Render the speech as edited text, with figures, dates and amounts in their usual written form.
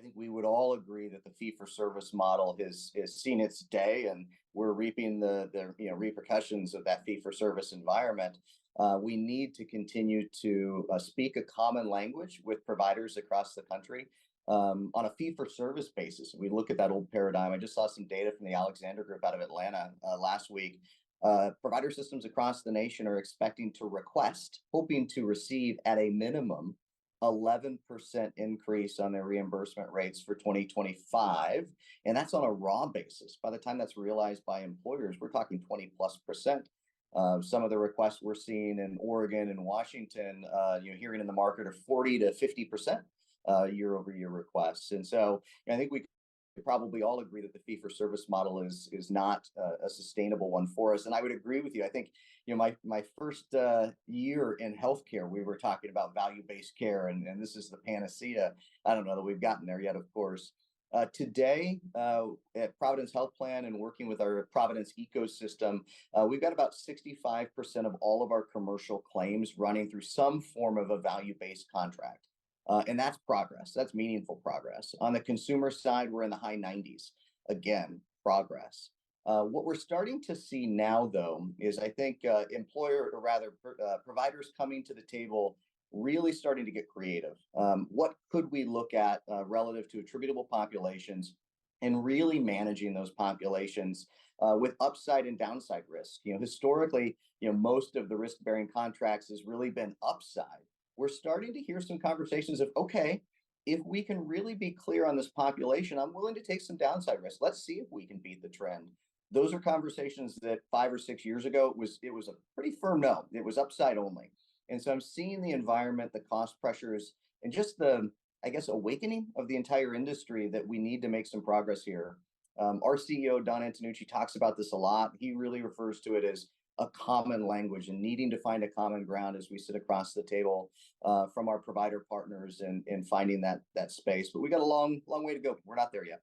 think we would all agree that the fee-for-service model has seen its day, and we're reaping the repercussions of that fee-for-service environment. We need to continue to speak a common language with providers across the country on a fee-for-service basis. We look at that old paradigm. I just saw some data from the Alexander Group out of Atlanta last week. Provider systems across the nation are expecting to request, hoping to receive at a minimum, 11% increase on their reimbursement rates for 2025. And that's on a raw basis. By the time that's realized by employers, we're talking 20+%. Some of the requests we're seeing in Oregon and Washington, hearing in the market, are 40 to 50% year over year requests. And so I think we could probably all agree that the fee for service model is not a sustainable one for us. And I would agree with you. I think my first year in healthcare, we were talking about value-based care, and this is the panacea. I don't know that we've gotten there yet, of course. Today, at Providence Health Plan and working with our Providence ecosystem, we've got about 65% of all of our commercial claims running through some form of a value-based contract. And that's progress. That's meaningful progress. On the consumer side, we're in the high 90s. Again, progress. What we're starting to see now, though, is I think providers coming to the table, really starting to get creative. What could we look at relative to attributable populations, and really managing those populations with upside and downside risk? Historically, most of the risk-bearing contracts has really been upside. We're starting to hear some conversations of, okay, if we can really be clear on this population, I'm willing to take some downside risk. Let's see if we can beat the trend. Those are conversations that 5 or 6 years ago, it was a pretty firm no. It was upside only. And so I'm seeing the environment, the cost pressures, and just the, I guess, awakening of the entire industry that we need to make some progress here. Our CEO, Don Antonucci, talks about this a lot. He really refers to it as a common language and needing to find a common ground as we sit across the table from our provider partners and finding that space. But we got a long way to go. We're not there yet.